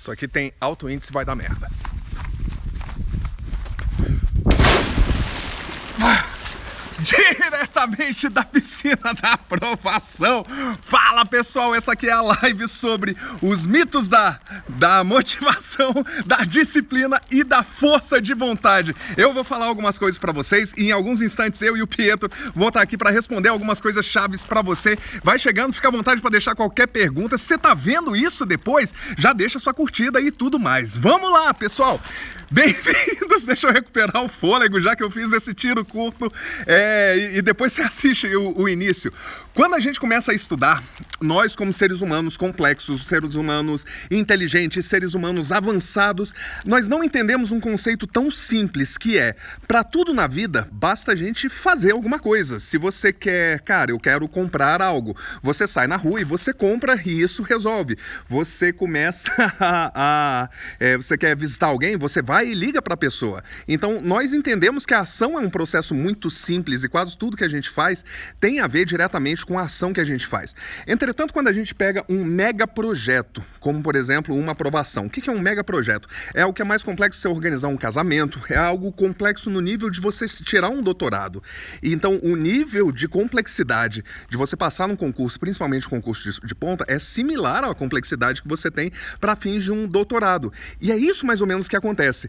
Isso aqui tem alto índice, vai dar merda. Diretamente da piscina da aprovação. Fala pessoal, essa aqui é a live sobre os mitos da motivação, da disciplina e da força de vontade. Eu vou falar algumas coisas para vocês e em alguns instantes eu e o Pietro vão estar aqui para responder algumas coisas chaves para você. Vai chegando, fica à vontade para deixar qualquer pergunta. Se você tá vendo isso depois, já deixa sua curtida e tudo mais. Vamos lá, pessoal. Bem-vindos, deixa eu recuperar o fôlego, já que eu fiz esse tiro curto, e depois você assiste o início. Quando a gente começa a estudar, nós como seres humanos complexos, seres humanos inteligentes, seres humanos avançados, nós não entendemos um conceito tão simples que é, para tudo na vida, basta a gente fazer alguma coisa. Se você quer, cara, eu quero comprar algo, você sai na rua e você compra e isso resolve. Você começa você quer visitar alguém, você vai e liga para a pessoa. Então, nós entendemos que a ação é um processo muito simples e quase tudo que a gente faz tem a ver diretamente com a ação que a gente faz. Entretanto, quando a gente pega um mega projeto, como por exemplo uma aprovação, o que é um mega projeto? É o que é mais complexo você organizar um casamento, é algo complexo no nível de você tirar um doutorado. E então, o nível de complexidade de você passar num concurso, principalmente concurso de ponta, é similar à complexidade que você tem para fins de um doutorado. E é isso mais ou menos que acontece.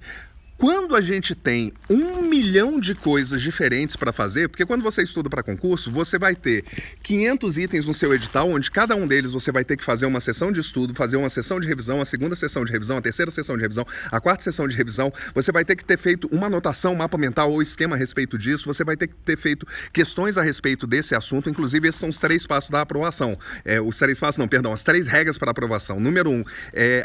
Quando a gente tem 1 milhão de coisas diferentes para fazer, porque quando você estuda para concurso, você vai ter 500 itens no seu edital, onde cada um deles você vai ter que fazer uma sessão de estudo, fazer uma sessão de revisão, a segunda sessão de revisão, a terceira sessão de revisão, a quarta sessão de revisão. Você vai ter que ter feito uma anotação, um mapa mental ou esquema a respeito disso. Você vai ter que ter feito questões a respeito desse assunto. Inclusive, esses são os 3 passos da aprovação. As 3 regras para aprovação. Número 1,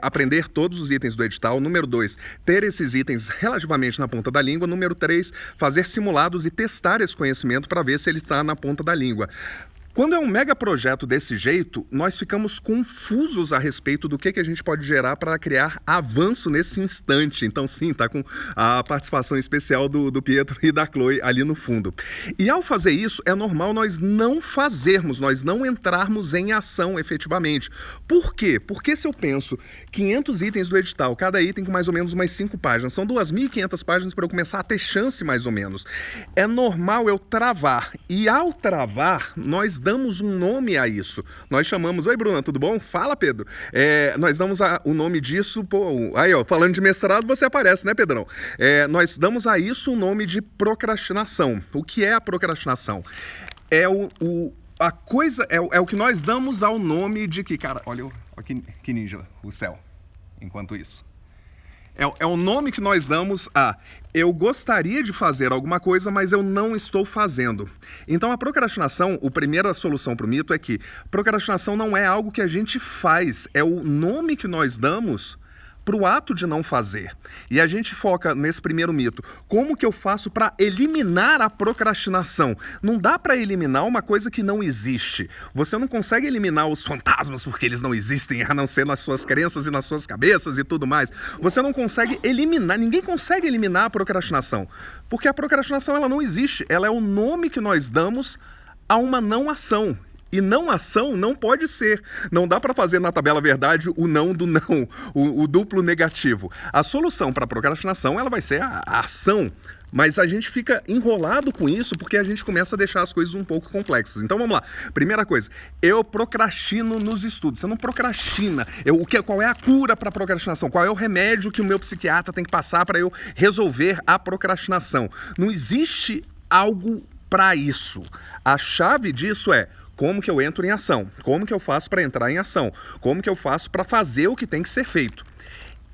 aprender todos os itens do edital. Número 2, ter esses itens relativamente na ponta da língua. Número 3, fazer simulados e testar esse conhecimento para ver se ele está na ponta da língua. Quando é um mega projeto desse jeito, nós ficamos confusos a respeito do que a gente pode gerar para criar avanço nesse instante. Então sim, tá com a participação especial do Pietro e da Chloe ali no fundo. E ao fazer isso, é normal nós não fazermos, nós não entrarmos em ação efetivamente. Por quê? Porque se eu penso 500 itens do edital, cada item com mais ou menos umas 5 páginas, são 2.500 páginas para eu começar a ter chance mais ou menos. É normal eu travar. E ao travar, nós damos um nome a isso. Nós chamamos... Oi, Bruna, tudo bom? Fala, Pedro. Nós damos o nome disso... Aí, ó, falando de mestrado, você aparece, né, Pedrão? Nós damos a isso o nome de procrastinação. O que é a procrastinação? É o que nós damos ao nome de que... Cara, olha que ninja, o céu. Enquanto isso. É o nome que nós damos a... Eu gostaria de fazer alguma coisa, mas eu não estou fazendo. Então a procrastinação, a primeira solução para o mito é que procrastinação não é algo que a gente faz, é o nome que nós damos para o ato de não fazer. E a gente foca nesse primeiro mito. Como que eu faço para eliminar a procrastinação? Não dá para eliminar uma coisa que não existe. Você não consegue eliminar os fantasmas porque eles não existem, a não ser nas suas crenças e nas suas cabeças e tudo mais. Você não consegue eliminar, ninguém consegue eliminar a procrastinação. Porque a procrastinação ela não existe. Ela é o nome que nós damos a uma não ação. E não ação não pode ser. Não dá para fazer na tabela verdade o não do não, o duplo negativo. A solução para a procrastinação ela vai ser a ação. Mas a gente fica enrolado com isso porque a gente começa a deixar as coisas um pouco complexas. Então vamos lá. Primeira coisa, eu procrastino nos estudos. Você não procrastina. Qual é a cura para a procrastinação? Qual é o remédio que o meu psiquiatra tem que passar para eu resolver a procrastinação? Não existe algo para isso. A chave disso é: como que eu entro em ação? Como que eu faço para entrar em ação? Como que eu faço para fazer o que tem que ser feito?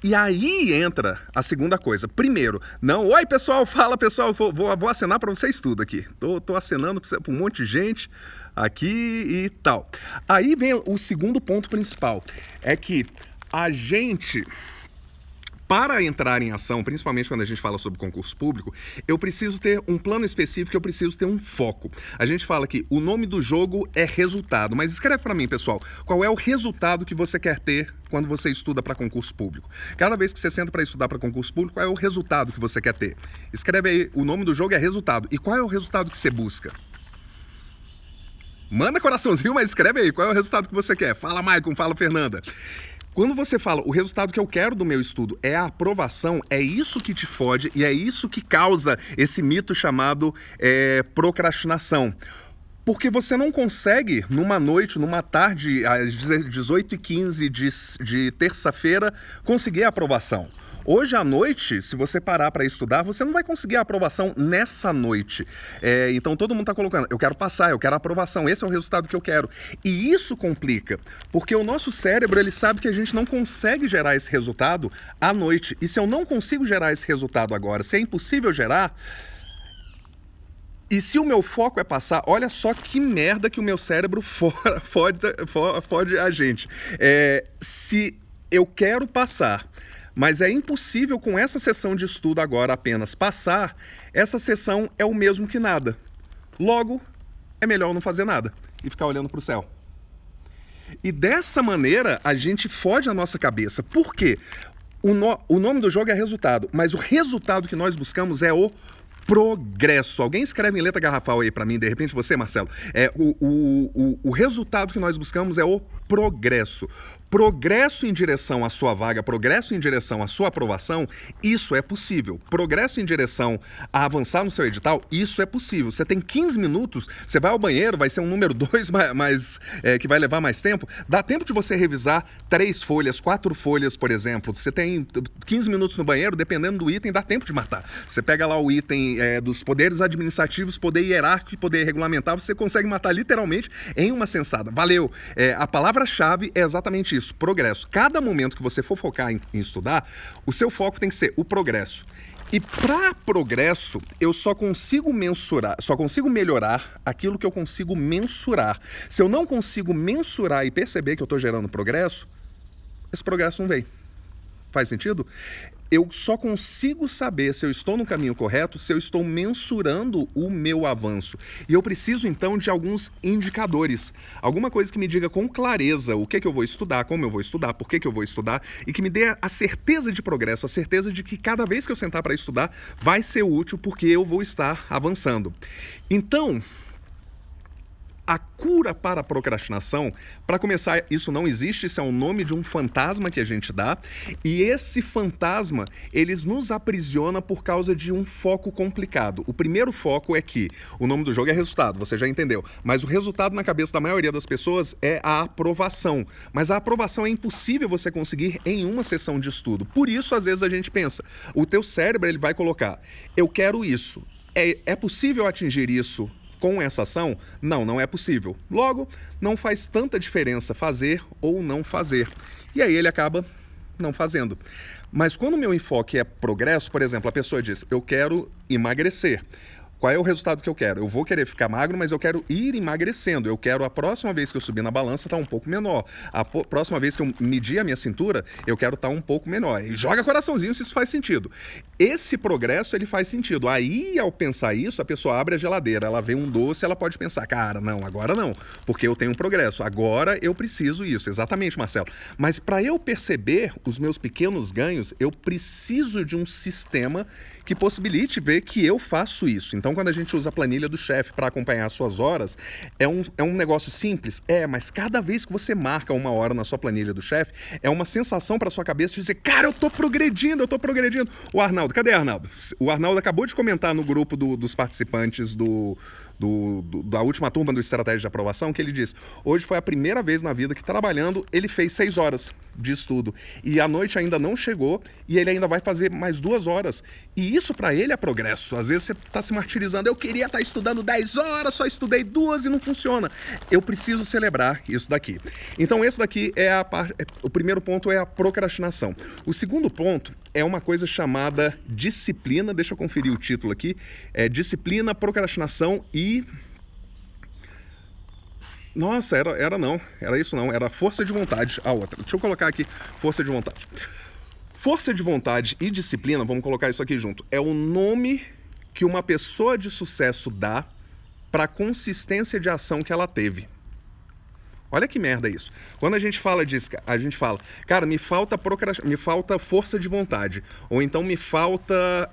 E aí entra a segunda coisa. Primeiro, oi pessoal, fala pessoal, vou acenar para vocês tudo aqui. Tô acenando para um monte de gente aqui e tal. Aí vem o segundo ponto principal. É que a gente... Para entrar em ação, principalmente quando a gente fala sobre concurso público, eu preciso ter um plano específico, eu preciso ter um foco. A gente fala que o nome do jogo é resultado, mas escreve para mim, pessoal, qual é o resultado que você quer ter quando você estuda para concurso público? Cada vez que você senta para estudar para concurso público, qual é o resultado que você quer ter? Escreve aí, o nome do jogo é resultado. E qual é o resultado que você busca? Manda coraçãozinho, mas escreve aí, qual é o resultado que você quer? Fala, Maicon, fala, Fernanda. Quando você fala o resultado que eu quero do meu estudo é a aprovação, é isso que te fode e é isso que causa esse mito chamado procrastinação. Porque você não consegue, numa noite, numa tarde, às 18h15 de terça-feira, conseguir a aprovação. Hoje à noite, se você parar para estudar, você não vai conseguir a aprovação nessa noite. Então todo mundo está colocando, eu quero passar, eu quero a aprovação, esse é o resultado que eu quero. E isso complica, porque o nosso cérebro, ele sabe que a gente não consegue gerar esse resultado à noite. E se eu não consigo gerar esse resultado agora, se é impossível gerar... E se o meu foco é passar, olha só que merda que o meu cérebro fode a gente. Se eu quero passar, mas é impossível com essa sessão de estudo agora apenas passar, essa sessão é o mesmo que nada. Logo, é melhor não fazer nada e ficar olhando para o céu. E dessa maneira, a gente fode a nossa cabeça. Por quê? O nome do jogo é resultado, mas o resultado que nós buscamos é o progresso. Alguém escreve em letra garrafal aí pra mim, de repente você, Marcelo. O resultado que nós buscamos é o progresso. Progresso em direção à sua vaga, progresso em direção à sua aprovação, isso é possível. Progresso em direção a avançar no seu edital, isso é possível. Você tem 15 minutos, você vai ao banheiro, vai ser um número 2, que vai levar mais tempo. Dá tempo de você revisar 3 folhas, 4 folhas, por exemplo. Você tem 15 minutos no banheiro, dependendo do item, dá tempo de matar. Você pega lá o item dos poderes administrativos, poder hierárquico e poder regulamentar, você consegue matar literalmente em uma sensada. Valeu! A palavra-chave é exatamente isso. Progresso. Cada momento que você for focar em estudar, o seu foco tem que ser o progresso. E para progresso, eu só consigo melhorar aquilo que eu consigo mensurar. Se eu não consigo mensurar e perceber que eu estou gerando progresso, esse progresso não vem. Faz sentido? Eu só consigo saber se eu estou no caminho correto se eu estou mensurando o meu avanço. E eu preciso, então, de alguns indicadores. Alguma coisa que me diga com clareza o que eu vou estudar, como eu vou estudar, por que eu vou estudar, e que me dê a certeza de progresso, a certeza de que cada vez que eu sentar para estudar vai ser útil porque eu vou estar avançando. Então... a cura para a procrastinação, para começar, isso não existe, isso é o nome de um fantasma que a gente dá, e esse fantasma, eles nos aprisiona por causa de um foco complicado. O primeiro foco é que o nome do jogo é resultado, você já entendeu, mas o resultado na cabeça da maioria das pessoas é a aprovação, mas a aprovação é impossível você conseguir em uma sessão de estudo. Por isso, às vezes, a gente pensa, o teu cérebro ele vai colocar, eu quero isso, é possível atingir isso com essa ação? Não, não é possível. Logo, não faz tanta diferença fazer ou não fazer. E aí ele acaba não fazendo. Mas quando o meu enfoque é progresso, por exemplo, a pessoa diz, eu quero emagrecer. Qual é o resultado que eu quero? Eu vou querer ficar magro, mas eu quero ir emagrecendo. Eu quero a próxima vez que eu subir na balança estar um pouco menor. A próxima vez que eu medir a minha cintura, eu quero estar um pouco menor. E joga coraçãozinho se isso faz sentido. Esse progresso, ele faz sentido. Aí, ao pensar isso, a pessoa abre a geladeira, ela vê um doce, ela pode pensar, cara, não, agora não, porque eu tenho um progresso. Agora eu preciso isso. Exatamente, Marcelo. Mas para eu perceber os meus pequenos ganhos, eu preciso de um sistema que possibilite ver que eu faço isso. Então, quando a gente usa a planilha do chefe para acompanhar as suas horas, é um negócio simples? Mas cada vez que você marca uma hora na sua planilha do chefe, é uma sensação para sua cabeça de dizer, cara, eu tô progredindo. O Arnaldo, cadê Arnaldo? O Arnaldo acabou de comentar no grupo dos participantes da última turma do Estratégia de Aprovação, que ele diz, hoje foi a primeira vez na vida que trabalhando, ele fez 6 horas de estudo, e a noite ainda não chegou, e ele ainda vai fazer mais 2 horas, e isso para ele é progresso. Às vezes você está se martirizando, eu queria estar estudando 10 horas, só estudei 2 e não funciona. Eu preciso celebrar isso daqui. Então esse daqui o primeiro ponto é a procrastinação. O segundo ponto é uma coisa chamada disciplina, deixa eu conferir o título aqui, disciplina, procrastinação e... Nossa, era isso não, era força de vontade, a outra. Deixa eu colocar aqui, força de vontade. Força de vontade e disciplina, vamos colocar isso aqui junto, é o nome que uma pessoa de sucesso dá para a consistência de ação que ela teve. Olha que merda isso. Quando a gente fala disso, a gente fala, cara, me falta força de vontade, ou então me falta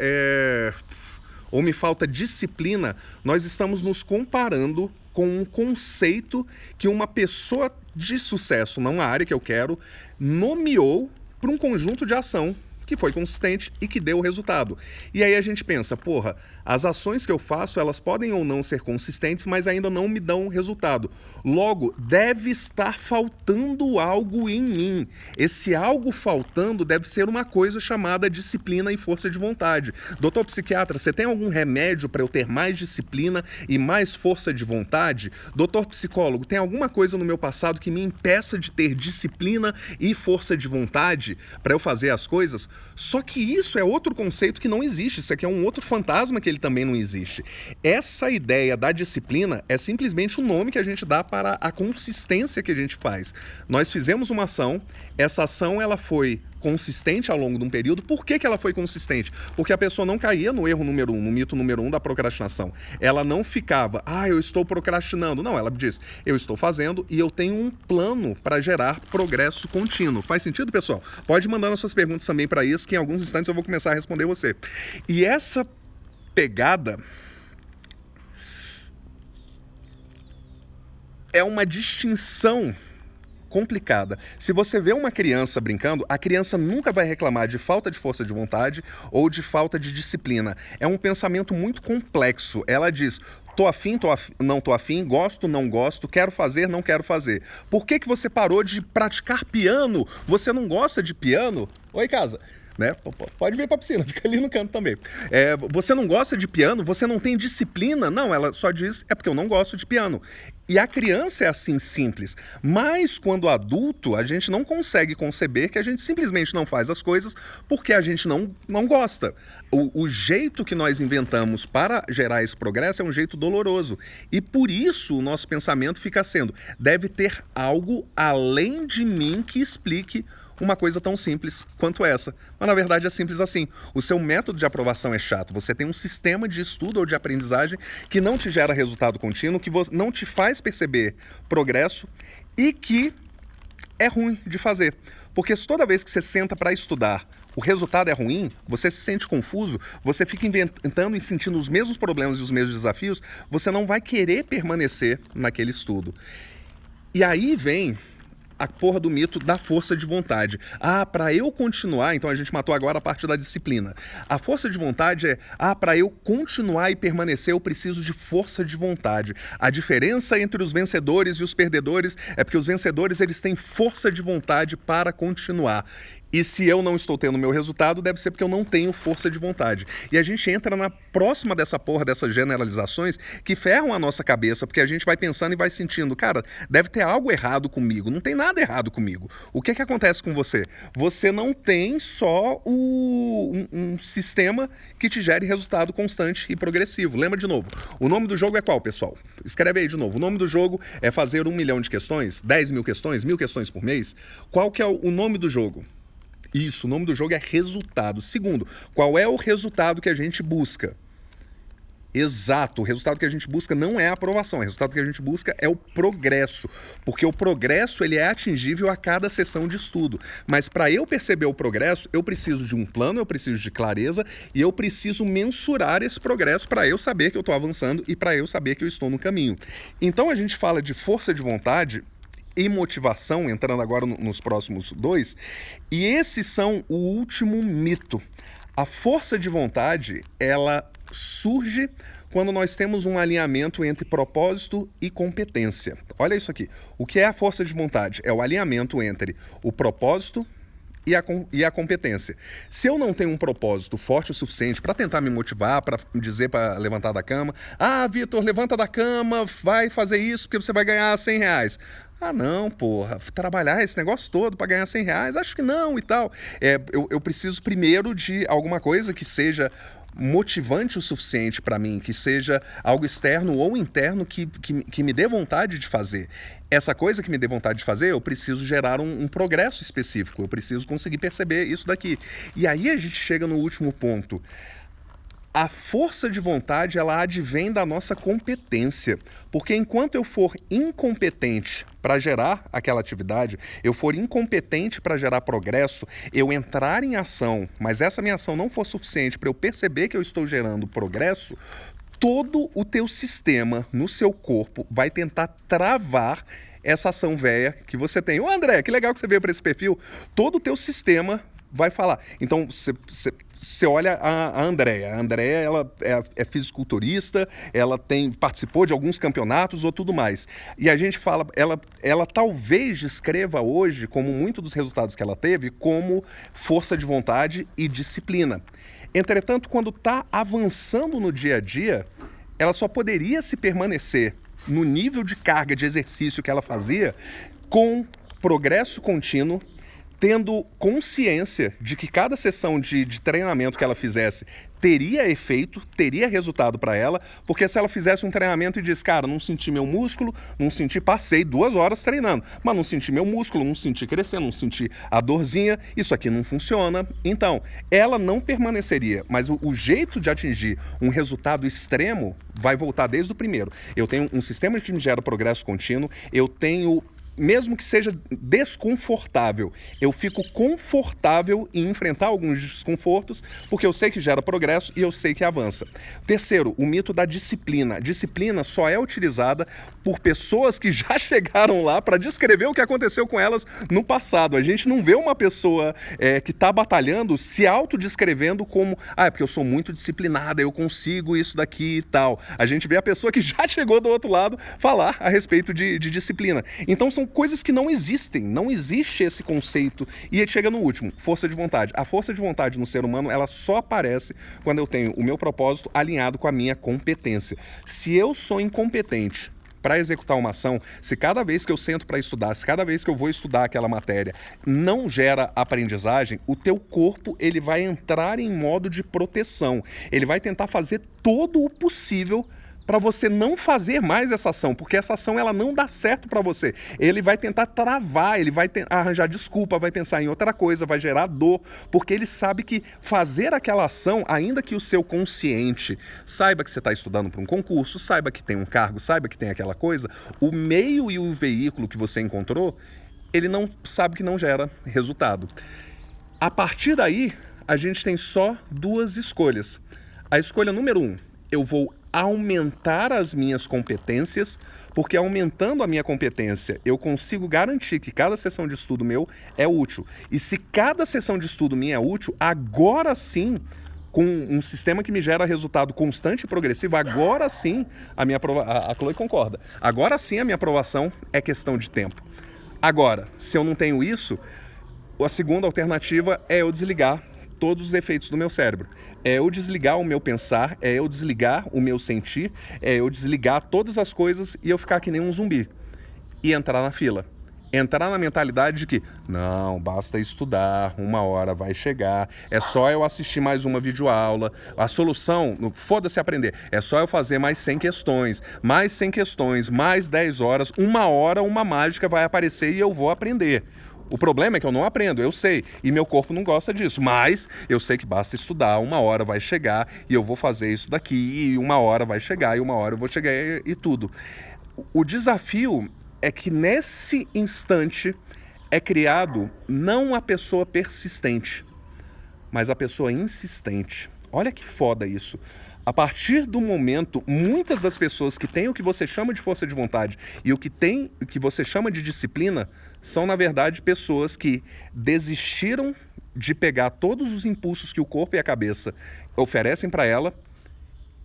disciplina, nós estamos nos comparando com um conceito que uma pessoa de sucesso numa área que eu quero, nomeou para um conjunto de ação que foi consistente e que deu o resultado. E aí a gente pensa, porra, as ações que eu faço, elas podem ou não ser consistentes, mas ainda não me dão resultado. Logo, deve estar faltando algo em mim. Esse algo faltando deve ser uma coisa chamada disciplina e força de vontade. Doutor psiquiatra, você tem algum remédio para eu ter mais disciplina e mais força de vontade? Doutor psicólogo, tem alguma coisa no meu passado que me impeça de ter disciplina e força de vontade para eu fazer as coisas? Só que isso é outro conceito que não existe, isso aqui é um outro fantasma que ele também não existe. Essa ideia da disciplina é simplesmente o nome que a gente dá para a consistência que a gente faz. Nós fizemos uma ação, essa ação ela foi consistente ao longo de um período. Por que ela foi consistente? Porque a pessoa não caía no erro número 1, no mito número 1 da procrastinação. Ela não ficava, eu estou procrastinando. Não, ela diz, eu estou fazendo e eu tenho um plano para gerar progresso contínuo. Faz sentido, pessoal? Pode mandar as suas perguntas também para isso, que em alguns instantes eu vou começar a responder você. E essa pegada é uma distinção complicada. Se você vê uma criança brincando, a criança nunca vai reclamar de falta de força de vontade ou de falta de disciplina. É um pensamento muito complexo. Ela diz, tô afim, não tô afim, gosto, não gosto, quero fazer, não quero fazer. Por que você parou de praticar piano? Você não gosta de piano? Oi, casa. Né? Pode vir para a piscina, fica ali no canto também. Você não gosta de piano? Você não tem disciplina? Não, ela só diz, é porque eu não gosto de piano. E a criança é assim simples. Mas quando adulto, a gente não consegue conceber que a gente simplesmente não faz as coisas porque a gente não gosta. O jeito que nós inventamos para gerar esse progresso é um jeito doloroso. E por isso o nosso pensamento fica sendo, deve ter algo além de mim que explique uma coisa tão simples quanto essa. Mas na verdade é simples assim. O seu método de aprovação é chato. Você tem um sistema de estudo ou de aprendizagem que não te gera resultado contínuo, que não te faz perceber progresso e que é ruim de fazer. Porque se toda vez que você senta para estudar o resultado é ruim, você se sente confuso, você fica inventando e sentindo os mesmos problemas e os mesmos desafios, você não vai querer permanecer naquele estudo. E aí vem a porra do mito da força de vontade. Para eu continuar, então a gente matou agora a parte da disciplina. A força de vontade é, para eu continuar e permanecer, eu preciso de força de vontade. A diferença entre os vencedores e os perdedores é porque os vencedores, eles têm força de vontade para continuar. E se eu não estou tendo o meu resultado, deve ser porque eu não tenho força de vontade. E a gente entra na próxima dessa porra, dessas generalizações que ferram a nossa cabeça, porque a gente vai pensando e vai sentindo, cara, deve ter algo errado comigo. Não tem nada errado comigo. O que acontece com você? Você não tem só um sistema que te gere resultado constante e progressivo. Lembra de novo, o nome do jogo é qual, pessoal? Escreve aí de novo. O nome do jogo é fazer 1 milhão de questões, 10 mil questões, 1000 questões por mês. Qual que é o nome do jogo? Isso, o nome do jogo é resultado. Segundo, qual é o resultado que a gente busca? Exato, o resultado que a gente busca não é a aprovação, o resultado que a gente busca é o progresso, porque o progresso ele é atingível a cada sessão de estudo, mas para eu perceber o progresso, eu preciso de um plano, eu preciso de clareza e eu preciso mensurar esse progresso para eu saber que eu estou avançando e para eu saber que eu estou no caminho. Então a gente fala de força de vontade e motivação, entrando agora nos próximos dois, e esses são o último mito. A força de vontade, ela surge quando nós temos um alinhamento entre propósito e competência. Olha isso aqui. O que é a força de vontade? É o alinhamento entre o propósito e a competência. Se eu não tenho um propósito forte o suficiente para tentar me motivar, para dizer para levantar da cama, Vitor, levanta da cama, vai fazer isso porque você vai ganhar R$100. Não, porra, trabalhar esse negócio todo para ganhar R$100? Acho que não e tal. Eu preciso primeiro de alguma coisa que seja motivante o suficiente para mim, que seja algo externo ou interno que me dê vontade de fazer. Essa coisa que me dê vontade de fazer, eu preciso gerar um progresso específico, eu preciso conseguir perceber isso daqui. E aí a gente chega no último ponto. A força de vontade, ela advém da nossa competência, porque enquanto eu for incompetente para gerar aquela atividade, eu for incompetente para gerar progresso, eu entrar em ação, mas essa minha ação não for suficiente para eu perceber que eu estou gerando progresso, todo o teu sistema no seu corpo vai tentar travar essa ação véia que você tem. Ô André, que legal que você veio para esse perfil. Todo o teu sistema vai falar. Então, você olha a Andréia. A Andréia, ela é fisiculturista, ela participou de alguns campeonatos ou tudo mais. E a gente fala, ela talvez descreva hoje, como muito dos resultados que ela teve, como força de vontade e disciplina. Entretanto, quando está avançando no dia a dia, ela só poderia se permanecer no nível de carga de exercício que ela fazia com progresso contínuo, tendo consciência de que cada sessão de treinamento que ela fizesse teria efeito, teria resultado para ela, porque se ela fizesse um treinamento e disse, cara, não senti meu músculo, não senti, passei 2 horas treinando, mas não senti meu músculo, não senti crescendo, não senti a dorzinha, isso aqui não funciona. Então, ela não permaneceria, mas o jeito de atingir um resultado extremo vai voltar desde o primeiro. Eu tenho um sistema que me gera progresso contínuo, eu tenho, mesmo que seja desconfortável, eu fico confortável em enfrentar alguns desconfortos, porque eu sei que gera progresso e eu sei que avança. Terceiro, o mito da disciplina. A disciplina só é utilizada por pessoas que já chegaram lá para descrever o que aconteceu com elas no passado. A gente não vê uma pessoa que está batalhando se autodescrevendo como, é porque eu sou muito disciplinada, eu consigo isso daqui e tal. A gente vê a pessoa que já chegou do outro lado falar a respeito de disciplina. Então são coisas que não existem, não existe esse conceito. E chega no último, força de vontade. A força de vontade no ser humano, ela só aparece quando eu tenho o meu propósito alinhado com a minha competência. Se eu sou incompetente para executar uma ação, se cada vez que eu sento para estudar, se cada vez que eu vou estudar aquela matéria não gera aprendizagem, o teu corpo ele vai entrar em modo de proteção. Ele vai tentar fazer todo o possível para você não fazer mais essa ação, porque essa ação ela não dá certo para você. Ele vai tentar travar, ele vai arranjar desculpa, vai pensar em outra coisa, vai gerar dor, porque ele sabe que fazer aquela ação, ainda que o seu consciente saiba que você está estudando para um concurso, saiba que tem um cargo, saiba que tem aquela coisa, o meio e o veículo que você encontrou, ele não sabe que não gera resultado. A partir daí, a gente tem só 2 escolhas. A escolha número 1, eu vou aumentar as minhas competências, porque aumentando a minha competência, eu consigo garantir que cada sessão de estudo meu é útil. E se cada sessão de estudo minha é útil, agora sim, com um sistema que me gera resultado constante e progressivo, agora sim, a Chloe concorda, agora sim a minha aprovação é questão de tempo. Agora, se eu não tenho isso, a segunda alternativa é eu desligar todos os efeitos do meu cérebro. É eu desligar o meu pensar, é eu desligar o meu sentir, é eu desligar todas as coisas e eu ficar que nem um zumbi. E entrar na fila. Entrar na mentalidade de que, não, basta estudar, 1 hora vai chegar, é só eu assistir mais uma videoaula, a solução, foda-se aprender, é só eu fazer mais 100 questões, mais 100 questões, mais 10 horas, 1 hora uma mágica vai aparecer e eu vou aprender. O problema é que eu não aprendo, eu sei, e meu corpo não gosta disso, mas eu sei que basta estudar, 1 hora vai chegar e eu vou fazer isso daqui, e 1 hora vai chegar, e 1 hora eu vou chegar e tudo. O desafio é que nesse instante é criado não a pessoa persistente, mas a pessoa insistente. Olha que foda isso. A partir do momento, muitas das pessoas que têm o que você chama de força de vontade e o que você chama de disciplina são, na verdade, pessoas que desistiram de pegar todos os impulsos que o corpo e a cabeça oferecem para ela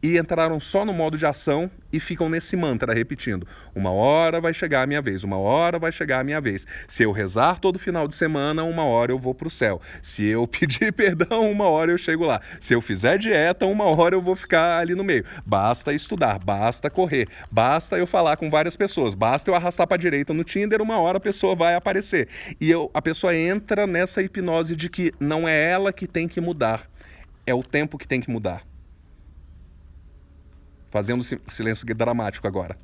e entraram só no modo de ação e ficam nesse mantra repetindo: 1 hora vai chegar a minha vez, 1 hora vai chegar a minha vez. Se eu rezar todo final de semana, 1 hora eu vou pro céu. Se eu pedir perdão, 1 hora eu chego lá. Se eu fizer dieta, 1 hora eu vou ficar ali no meio. Basta estudar, basta correr, basta eu falar com várias pessoas, basta eu arrastar para direita no Tinder, 1 hora a pessoa vai aparecer. E a pessoa entra nessa hipnose de que não é ela que tem que mudar, é o tempo que tem que mudar. Fazendo silêncio dramático agora.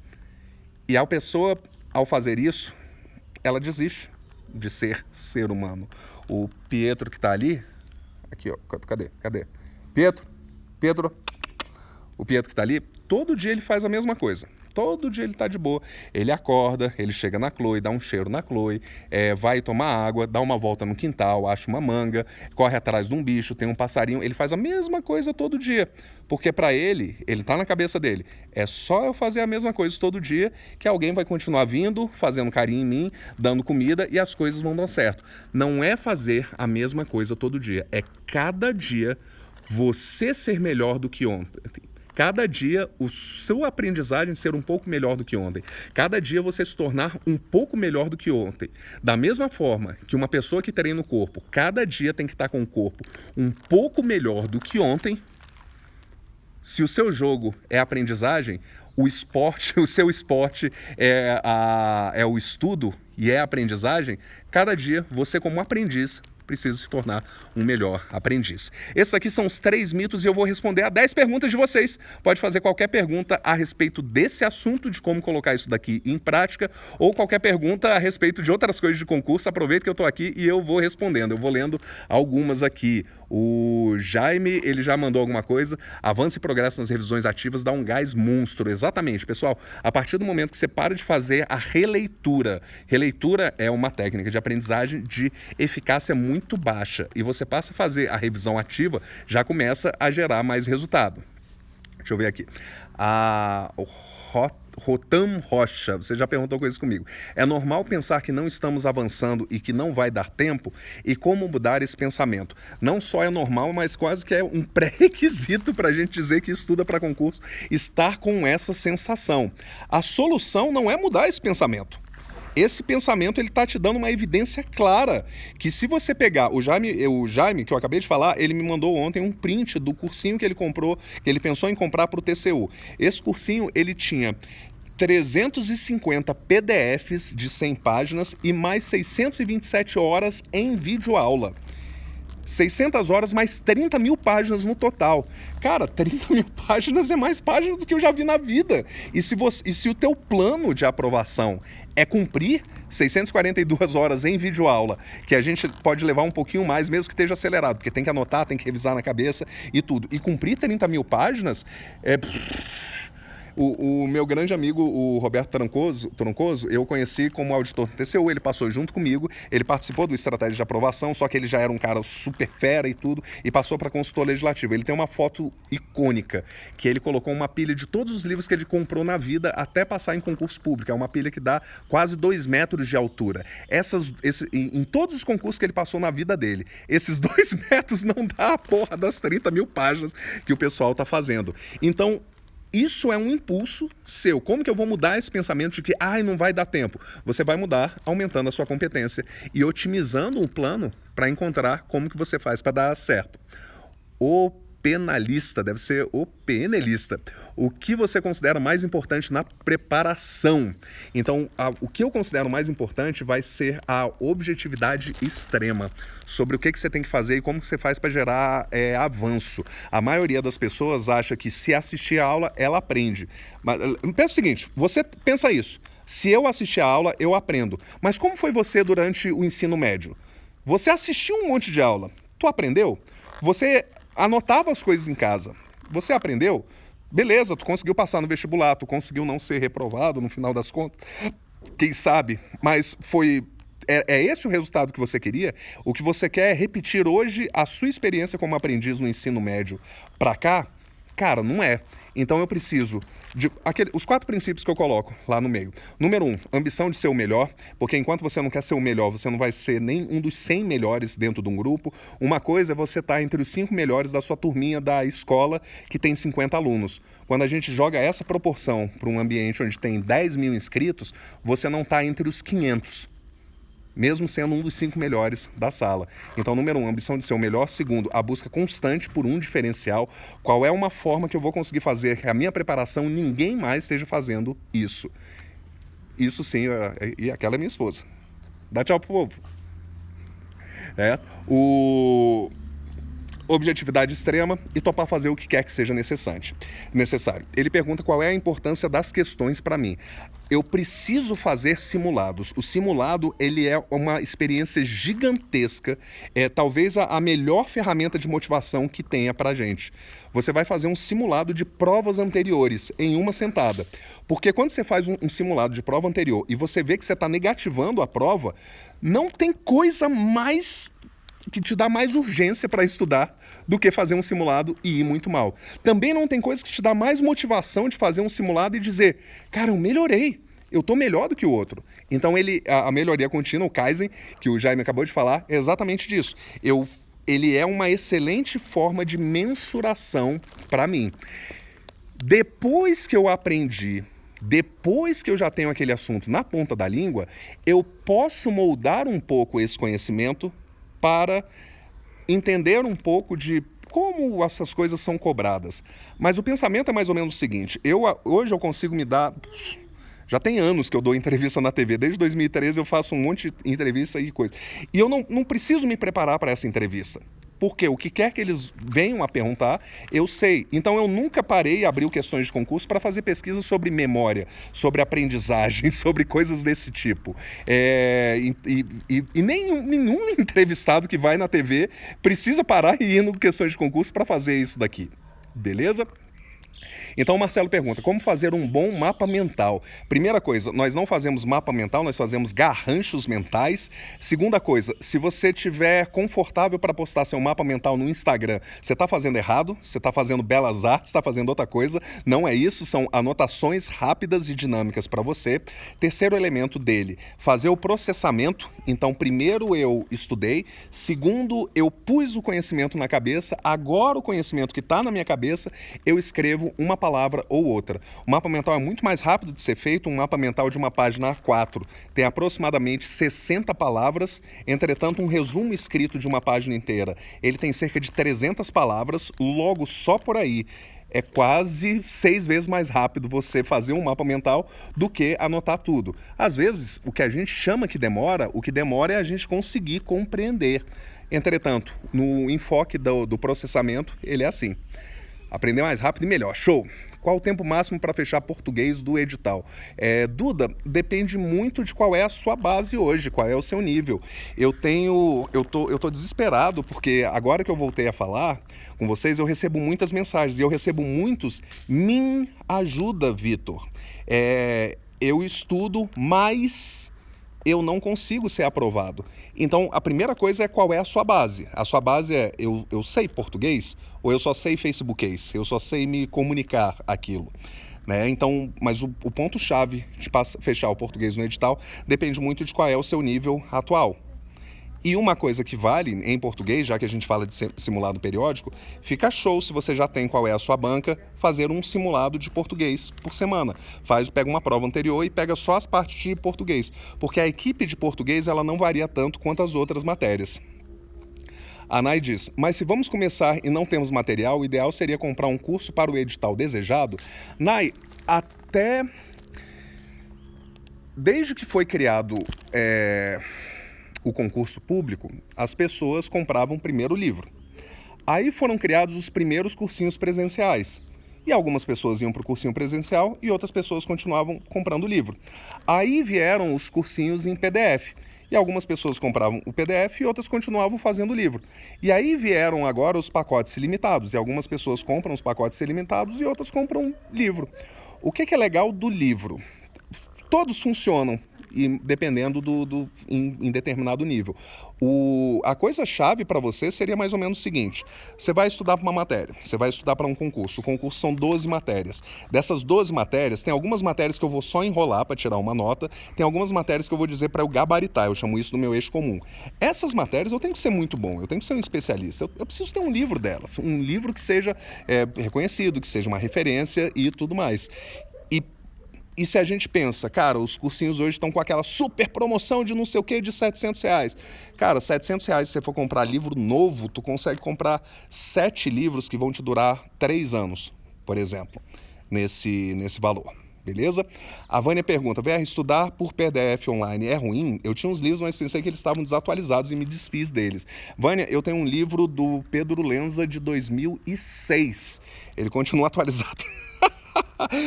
E a pessoa, ao fazer isso, ela desiste de ser humano. O Pietro que está ali, aqui ó, cadê? Pietro, o Pietro que está ali, todo dia ele faz a mesma coisa. Todo dia ele tá de boa. Ele acorda, ele chega na Chloe, dá um cheiro na Chloe, vai tomar água, dá uma volta no quintal, acha uma manga, corre atrás de um bicho, tem um passarinho. Ele faz a mesma coisa todo dia. Porque para ele tá na cabeça dele. É só eu fazer a mesma coisa todo dia que alguém vai continuar vindo, fazendo carinho em mim, dando comida e as coisas vão dar certo. Não é fazer a mesma coisa todo dia. É cada dia você ser melhor do que ontem. Cada dia o seu aprendizagem ser um pouco melhor do que ontem. Cada dia você se tornar um pouco melhor do que ontem. Da mesma forma que uma pessoa que treina o corpo, cada dia tem que estar com o corpo um pouco melhor do que ontem. Se o seu jogo é aprendizagem, o esporte, o seu esporte é o estudo e é a aprendizagem, cada dia você como aprendiz precisa se tornar um melhor aprendiz. Esses aqui são os 3 mitos e eu vou responder a 10 perguntas de vocês. Pode fazer qualquer pergunta a respeito desse assunto, de como colocar isso daqui em prática, ou qualquer pergunta a respeito de outras coisas de concurso. Aproveita que eu estou aqui e eu vou respondendo. Eu vou lendo algumas aqui. O Jaime, ele já mandou alguma coisa. Avanço e progresso nas revisões ativas dá um gás monstro. Exatamente, pessoal. A partir do momento que você para de fazer a releitura. Releitura é uma técnica de aprendizagem de eficácia muito baixa. E você passa a fazer a revisão ativa, já começa a gerar mais resultado. Deixa eu ver aqui. O Rotam Rocha, você já perguntou coisas comigo. É normal pensar que não estamos avançando e que não vai dar tempo? E como mudar esse pensamento? Não só é normal, mas quase que é um pré-requisito para a gente dizer que estuda para concurso, estar com essa sensação. A solução não é mudar esse pensamento. Esse pensamento ele tá te dando uma evidência clara que se você pegar o Jaime que eu acabei de falar, ele me mandou ontem um print do cursinho que ele comprou, que ele pensou em comprar para o TCU. Esse cursinho ele tinha 350 PDFs de 100 páginas e mais 627 horas em videoaula. 600 horas mais 30 mil páginas no total. Cara, 30 mil páginas é mais páginas do que eu já vi na vida. E se o teu plano de aprovação é cumprir 642 horas em videoaula, que a gente pode levar um pouquinho mais, mesmo que esteja acelerado, porque tem que anotar, tem que revisar na cabeça e tudo. E cumprir 30 mil páginas é... O meu grande amigo, o Roberto Troncoso, eu conheci como auditor do TCU, ele passou junto comigo, ele participou do Estratégia de Aprovação, só que ele já era um cara super fera e tudo, e passou para consultor legislativo. Ele tem uma foto icônica, que ele colocou uma pilha de todos os livros que ele comprou na vida até passar em concurso público. É uma pilha que dá quase 2 metros de altura. Em todos os concursos que ele passou na vida dele, esses 2 metros não dá a porra das 30 mil páginas que o pessoal tá fazendo. Então, isso é um impulso seu. Como que eu vou mudar esse pensamento de que não vai dar tempo? Você vai mudar aumentando a sua competência e otimizando o plano para encontrar como que você faz para dar certo. O penalista, deve ser o penelista. O que você considera mais importante na preparação? Então, o que eu considero mais importante vai ser a objetividade extrema sobre o que você tem que fazer e como que você faz para gerar avanço. A maioria das pessoas acha que se assistir a aula, ela aprende. Mas pensa o seguinte, você pensa isso. Se eu assistir a aula, eu aprendo. Mas como foi você durante o ensino médio? Você assistiu um monte de aula. Tu aprendeu? Você anotava as coisas em casa. Você aprendeu? Beleza, tu conseguiu passar no vestibular, tu conseguiu não ser reprovado no final das contas. Quem sabe? Mas é esse o resultado que você queria? O que você quer é repetir hoje a sua experiência como aprendiz no ensino médio pra cá? Cara, não é. Então eu preciso de os 4 princípios que eu coloco lá no meio. Número 1, ambição de ser o melhor, porque enquanto você não quer ser o melhor, você não vai ser nem um dos 100 melhores dentro de um grupo. Uma coisa é você estar entre os 5 melhores da sua turminha da escola, que tem 50 alunos. Quando a gente joga essa proporção para um ambiente onde tem 10 mil inscritos, você não está entre os 500. Mesmo sendo um dos 5 melhores da sala. Então, número 1, ambição de ser o melhor. Segundo, a busca constante por um diferencial. Qual é uma forma que eu vou conseguir fazer que a minha preparação ninguém mais esteja fazendo isso? Isso sim, e aquela é minha esposa. Dá tchau pro povo. objetividade extrema e topar fazer o que quer que seja necessário. Ele pergunta qual é a importância das questões para mim. Eu preciso fazer simulados. O simulado, ele é uma experiência gigantesca, é talvez a melhor ferramenta de motivação que tenha pra gente. Você vai fazer um simulado de provas anteriores em uma sentada. Porque quando você faz um simulado de prova anterior e você vê que você está negativando a prova, não tem coisa mais que te dá mais urgência para estudar do que fazer um simulado e ir muito mal. Também não tem coisa que te dá mais motivação de fazer um simulado e dizer, cara, eu melhorei, eu tô melhor do que o outro. Então a melhoria contínua, o Kaizen, que o Jaime acabou de falar, é exatamente disso. Ele é uma excelente forma de mensuração para mim. Depois que eu aprendi, depois que eu já tenho aquele assunto na ponta da língua, eu posso moldar um pouco esse conhecimento para entender um pouco de como essas coisas são cobradas. Mas o pensamento é mais ou menos o seguinte, hoje eu consigo me dar... Já tem anos que eu dou entrevista na TV, desde 2013 eu faço um monte de entrevista e coisa. E eu não preciso me preparar para essa entrevista. Porque o que quer que eles venham a perguntar, eu sei. Então eu nunca parei e abri questões de concurso para fazer pesquisa sobre memória, sobre aprendizagem, sobre coisas desse tipo. Nenhum entrevistado que vai na TV precisa parar e ir no questões de concurso para fazer isso daqui. Beleza? Então o Marcelo pergunta, como fazer um bom mapa mental? Primeira coisa, nós não fazemos mapa mental, nós fazemos garranchos mentais. Segunda coisa, se você estiver confortável para postar seu mapa mental no Instagram, você está fazendo errado, você está fazendo belas artes, está fazendo outra coisa. Não é isso, são anotações rápidas e dinâmicas para você. Terceiro elemento dele, fazer o processamento. Então primeiro eu estudei, segundo eu pus o conhecimento na cabeça, agora o conhecimento que está na minha cabeça, eu escrevo uma palavra ou outra. O mapa mental é muito mais rápido de ser feito, um mapa mental de uma página A4 tem aproximadamente 60 palavras, entretanto um resumo escrito de uma página inteira, ele tem cerca de 300 palavras, logo só por aí é quase 6 vezes mais rápido você fazer um mapa mental do que anotar tudo. Às vezes, o que a gente chama que demora, o que demora é a gente conseguir compreender. Entretanto, no enfoque do processamento, ele é assim. Aprender mais rápido e melhor. Show! Qual o tempo máximo para fechar português do edital? Duda, depende muito de qual é a sua base hoje, qual é o seu nível. Eu tô desesperado porque agora que eu voltei a falar com vocês, eu recebo muitas mensagens e eu recebo muitos, me ajuda, Vitor. Eu estudo, mas eu não consigo ser aprovado. Então, a primeira coisa é qual é a sua base. A sua base é, eu sei português ou eu só sei Facebookês? Eu só sei me comunicar aquilo. Né? Então, mas o ponto-chave de fechar o português no edital depende muito de qual é o seu nível atual. E uma coisa que vale em português, já que a gente fala de simulado periódico, fica show se você já tem qual é a sua banca, fazer um simulado de português por semana. Pega uma prova anterior e pega só as partes de português, porque a equipe de português ela não varia tanto quanto as outras matérias. A Nai diz, mas se vamos começar e não temos material, o ideal seria comprar um curso para o edital desejado? Nai, até... Desde que foi criado... o concurso público, as pessoas compravam primeiro o livro. Aí foram criados os primeiros cursinhos presenciais. E algumas pessoas iam para o cursinho presencial e outras pessoas continuavam comprando o livro. Aí vieram os cursinhos em PDF. E algumas pessoas compravam o PDF e outras continuavam fazendo o livro. E aí vieram agora os pacotes ilimitados. E algumas pessoas compram os pacotes ilimitados e outras compram livro. O que é legal do livro? Todos funcionam. E dependendo em determinado nível. A coisa-chave para você seria mais ou menos o seguinte, você vai estudar para uma matéria, você vai estudar para um concurso, o concurso são 12 matérias. Dessas 12 matérias, tem algumas matérias que eu vou só enrolar para tirar uma nota, tem algumas matérias que eu vou dizer para eu gabaritar, eu chamo isso do meu eixo comum. Essas matérias eu tenho que ser muito bom, eu tenho que ser um especialista, eu preciso ter um livro delas, um livro que seja reconhecido, que seja uma referência e tudo mais. E se a gente pensa, cara, os cursinhos hoje estão com aquela super promoção de não sei o que, de R$700. Cara, R$700, se você for comprar livro novo, tu consegue comprar 7 livros que vão te durar 3 anos, por exemplo, nesse valor. Beleza? A Vânia pergunta, VR, estudar por PDF online é ruim? Eu tinha uns livros, mas pensei que eles estavam desatualizados e me desfiz deles. Vânia, eu tenho um livro do Pedro Lenza de 2006. Ele continua atualizado.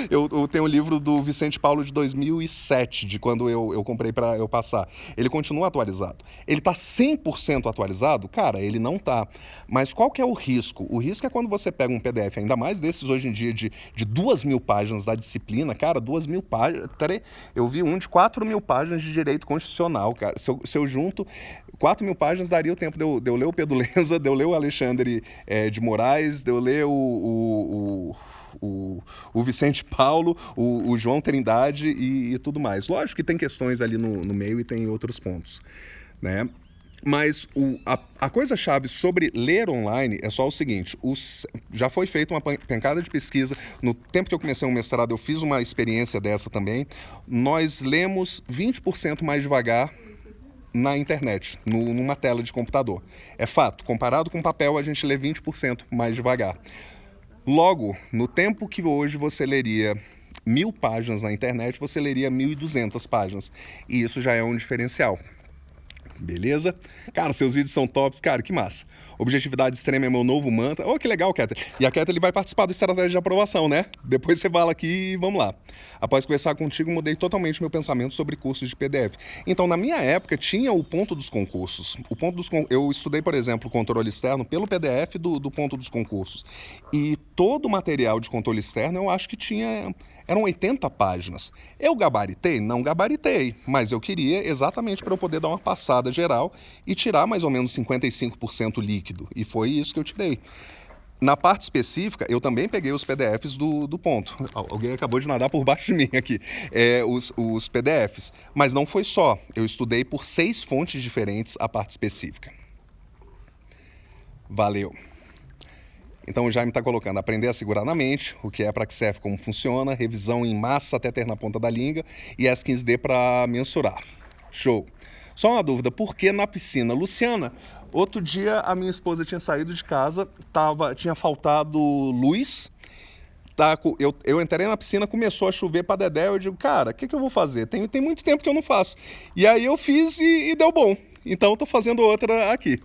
Eu tenho um livro do Vicente Paulo de 2007, de quando eu comprei para eu passar. Ele continua atualizado. Ele tá 100% atualizado? Cara, ele não tá. Mas qual que é o risco? O risco é quando você pega um PDF, ainda mais desses hoje em dia de 2.000 páginas da disciplina, cara, 2.000 páginas. Eu vi um de 4.000 páginas de direito constitucional, cara. Se eu junto 4.000 páginas, daria o tempo de eu ler o Pedro Lenza, de eu ler o Alexandre de Moraes, de eu ler o Vicente Paulo, o João Trindade e tudo mais. Lógico que tem questões ali no meio e tem outros pontos, né? Mas a coisa-chave sobre ler online é só o seguinte, já foi feita uma pancada de pesquisa, no tempo que eu comecei um mestrado eu fiz uma experiência dessa também, nós lemos 20% mais devagar na internet, numa tela de computador. É fato, comparado com papel a gente lê 20% mais devagar. Logo, no tempo que hoje você leria 1.000 páginas na internet, você leria 1.200 páginas. E isso já é um diferencial. Beleza? Cara, seus vídeos são tops. Cara, que massa. Objetividade extrema é meu novo mantra. Oh, que legal, Keter. E a Keter, ele vai participar do estratégia de aprovação, né? Depois você fala aqui e vamos lá. Após conversar contigo, mudei totalmente meu pensamento sobre cursos de PDF. Então, na minha época, tinha o ponto dos concursos. Eu estudei, por exemplo, controle externo pelo PDF do ponto dos concursos. E todo o material de controle externo, eu acho que eram 80 páginas. Eu gabaritei? Não gabaritei, mas eu queria exatamente para eu poder dar uma passada geral e tirar mais ou menos 55% líquido. E foi isso que eu tirei. Na parte específica, eu também peguei os PDFs do ponto. Alguém acabou de nadar por baixo de mim aqui. Os PDFs. Mas não foi só. Eu estudei por 6 fontes diferentes a parte específica. Valeu. Então o Jaime está colocando, aprender a segurar na mente, o que é, para que serve, como funciona, revisão em massa até ter na ponta da língua e S15D para mensurar. Show. Só uma dúvida, por que na piscina? Luciana, outro dia a minha esposa tinha saído de casa, tinha faltado luz, eu entrei na piscina, começou a chover para dedé, eu digo, cara, o que eu vou fazer? Tem muito tempo que eu não faço. E aí eu fiz e deu bom. Então eu tô fazendo outra aqui.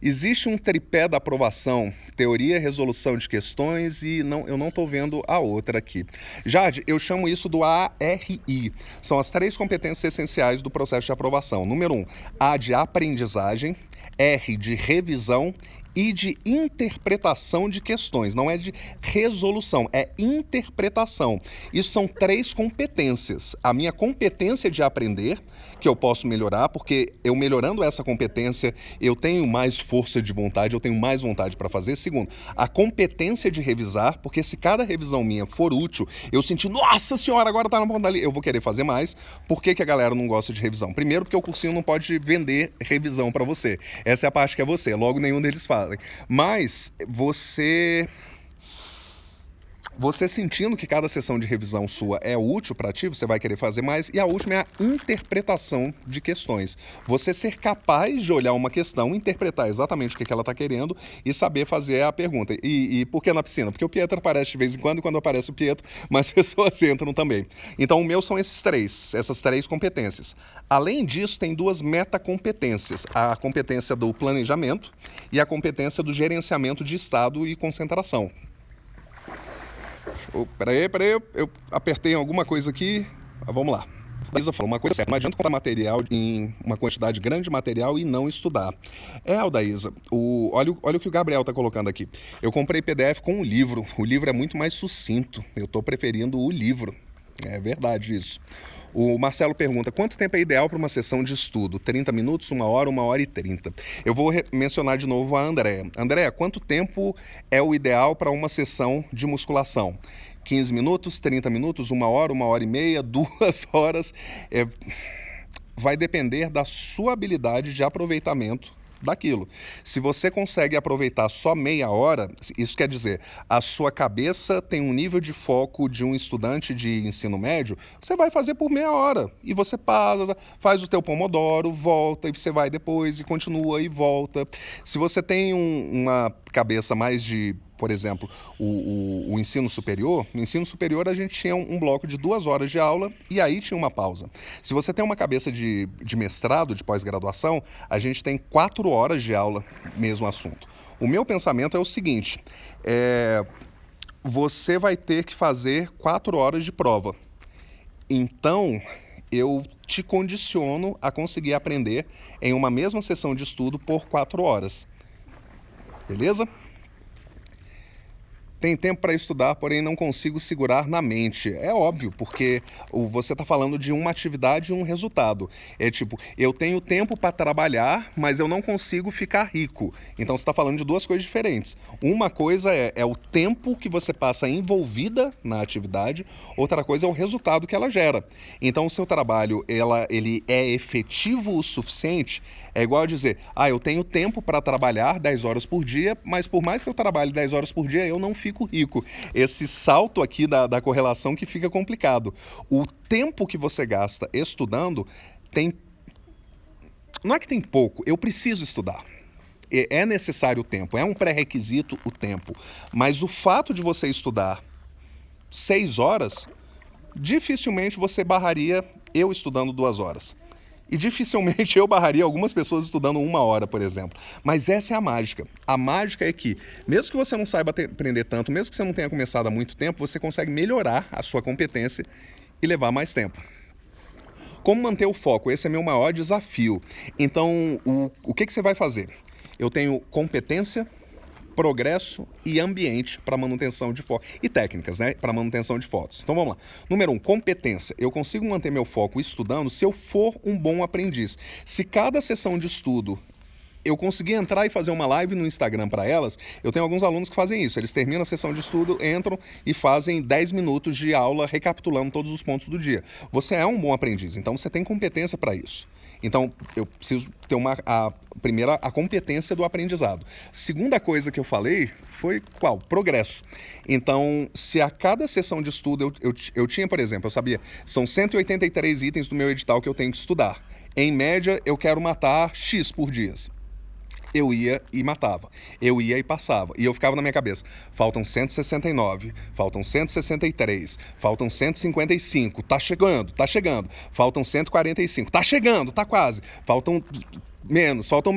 Existe um tripé da aprovação, teoria, resolução de questões e eu não estou vendo a outra aqui. Jade, eu chamo isso do ARI. São as 3 competências essenciais do processo de aprovação. Número 1, A de aprendizagem, R de revisão e de interpretação de questões. Não é de resolução, é interpretação. Isso são 3 competências. A minha competência de aprender, que eu posso melhorar, porque eu melhorando essa competência, eu tenho mais força de vontade, eu tenho mais vontade para fazer. Segundo, a competência de revisar, porque se cada revisão minha for útil, eu sentir, nossa senhora, agora tá na ponta ali, eu vou querer fazer mais. Por que a galera não gosta de revisão? Primeiro, porque o cursinho não pode vender revisão para você. Essa é a parte que é você, logo nenhum deles faz. Mas você sentindo que cada sessão de revisão sua é útil para ti, você vai querer fazer mais. E a última é a interpretação de questões. Você ser capaz de olhar uma questão, interpretar exatamente o que ela está querendo e saber fazer a pergunta. E por que na piscina? Porque o Pietro aparece de vez em quando, e quando aparece o Pietro, mais pessoas entram também. Então o meu são essas três competências. Além disso, tem 2 metacompetências. A competência do planejamento e a competência do gerenciamento de estado e concentração. Peraí, eu apertei em alguma coisa aqui. Vamos lá. A Isa falou uma coisa certa, não adianta comprar material em uma quantidade grande de material e não estudar. Aldaísa, olha o que o Gabriel está colocando aqui. Eu comprei PDF com um livro. O livro é muito mais sucinto. Eu estou preferindo o livro. É verdade isso. O Marcelo pergunta, quanto tempo é ideal para uma sessão de estudo? 30 minutos, 1 hora, 1 hora e 30. Eu vou mencionar de novo a Andréa. Andréa, quanto tempo é o ideal para uma sessão de musculação? 15 minutos, 30 minutos, 1 hora e meia, 2 horas. Vai depender da sua habilidade de aproveitamento daquilo. Se você consegue aproveitar só meia hora, isso quer dizer, a sua cabeça tem um nível de foco de um estudante de ensino médio, você vai fazer por meia hora. E você passa, faz o teu pomodoro, volta, e você vai depois e continua e volta. Se você tem uma cabeça mais de por exemplo, o ensino superior, no ensino superior a gente tinha um bloco de 2 horas de aula e aí tinha uma pausa. Se você tem uma cabeça de mestrado, de pós-graduação, a gente tem 4 horas de aula, mesmo assunto. O meu pensamento é o seguinte, você vai ter que fazer 4 horas de prova. Então, eu te condiciono a conseguir aprender em uma mesma sessão de estudo por 4 horas. Beleza? Tem tempo para estudar, porém não consigo segurar na mente. É óbvio, porque você está falando de uma atividade e um resultado. É tipo, eu tenho tempo para trabalhar, mas eu não consigo ficar rico. Então você está falando de 2 coisas diferentes. Uma coisa é o tempo que você passa envolvida na atividade, outra coisa é o resultado que ela gera. Então o seu trabalho, ele é efetivo o suficiente? É igual a dizer, eu tenho tempo para trabalhar 10 horas por dia, mas por mais que eu trabalhe 10 horas por dia, eu não fico rico. Esse salto aqui da correlação que fica complicado. O tempo que você gasta estudando tem... Não é que tem pouco, eu preciso estudar. É necessário o tempo, é um pré-requisito o tempo. Mas o fato de você estudar 6 horas, dificilmente você barraria eu estudando 2 horas. E dificilmente eu barraria algumas pessoas estudando 1 hora, por exemplo. Mas essa é a mágica. A mágica é que, mesmo que você não saiba aprender tanto, mesmo que você não tenha começado há muito tempo, você consegue melhorar a sua competência e levar mais tempo. Como manter o foco? Esse é meu maior desafio. Então, o que você vai fazer? Eu tenho competência, progresso e ambiente para manutenção de foco. E técnicas, né? Para manutenção de fotos. Então vamos lá. Número 1, competência. Eu consigo manter meu foco estudando se eu for um bom aprendiz. Se cada sessão de estudo eu conseguir entrar e fazer uma live no Instagram para elas, eu tenho alguns alunos que fazem isso. Eles terminam a sessão de estudo, entram e fazem 10 minutos de aula recapitulando todos os pontos do dia. Você é um bom aprendiz, então você tem competência para isso. Então, eu preciso ter primeira, a competência do aprendizado. Segunda coisa que eu falei foi qual? Progresso. Então, se a cada sessão de estudo eu tinha, por exemplo, eu sabia, são 183 itens do meu edital que eu tenho que estudar. Em média, eu quero matar X por dia. Eu ia e matava, eu ia e passava, e eu ficava na minha cabeça, faltam 169, faltam 163, faltam 155, tá chegando, faltam 145, tá chegando, tá quase, faltam menos, faltam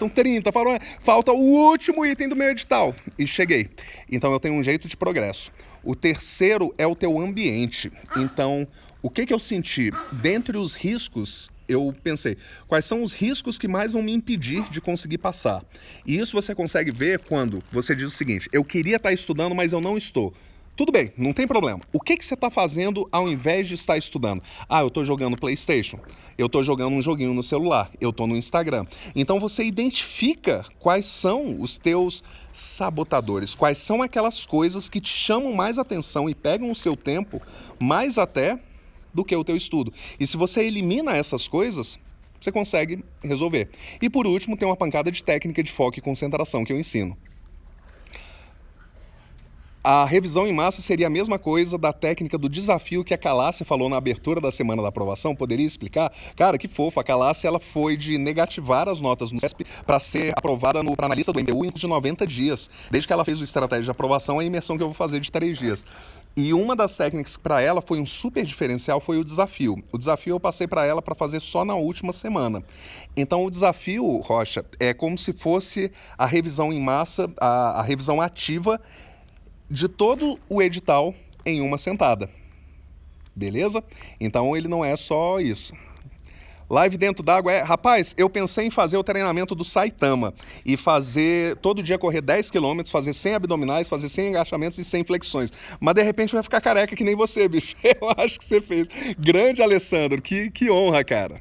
30, falta o último item do meu edital, e cheguei. Então eu tenho um jeito de progresso. O terceiro é o teu ambiente. Então, o que eu senti? Dentre os riscos, eu pensei, quais são os riscos que mais vão me impedir de conseguir passar? E isso você consegue ver quando você diz o seguinte, eu queria estar estudando, mas eu não estou. Tudo bem, não tem problema. O que você está fazendo ao invés de estar estudando? Eu estou jogando PlayStation, eu estou jogando um joguinho no celular, eu estou no Instagram. Então você identifica quais são os teus sabotadores, quais são aquelas coisas que te chamam mais atenção e pegam o seu tempo mais até do que o teu estudo. E se você elimina essas coisas, você consegue resolver. E por último, tem uma pancada de técnica de foco e concentração que eu ensino. A revisão em massa seria a mesma coisa da técnica do desafio que a Calácia falou na abertura da semana da aprovação. Poderia explicar? Cara, que fofa. A Calácia, ela foi de negativar as notas no CESP para ser aprovada para analista do MBU em de 90 dias. Desde que ela fez o estratégia de aprovação, a imersão que eu vou fazer de 3 dias. E uma das técnicas que para ela foi um super diferencial foi o desafio. O desafio eu passei para ela para fazer só na última semana. Então o desafio, Rocha, é como se fosse a revisão em massa, a revisão ativa de todo o edital em uma sentada. Beleza? Então ele não é só isso. Live dentro d'água rapaz, eu pensei em fazer o treinamento do Saitama e fazer, todo dia correr 10 km, fazer 100 abdominais, fazer 100 agachamentos e 100 flexões. Mas de repente vai ficar careca que nem você, bicho. Eu acho que você fez. Grande Alessandro, que honra, cara.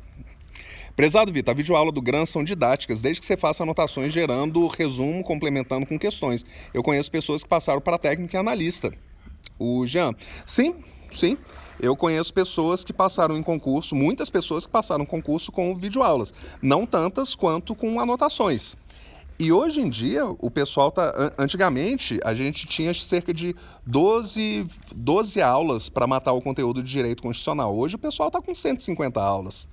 Prezado Vitor, a videoaula do GRAN são didáticas, desde que você faça anotações gerando resumo, complementando com questões. Eu conheço pessoas que passaram para técnica e analista. O Jean, sim. Eu conheço pessoas que passaram em concurso, muitas pessoas que passaram concurso com videoaulas. Não tantas quanto com anotações. E hoje em dia, o pessoal antigamente, a gente tinha cerca de 12 aulas para matar o conteúdo de direito constitucional. Hoje o pessoal está com 150 aulas.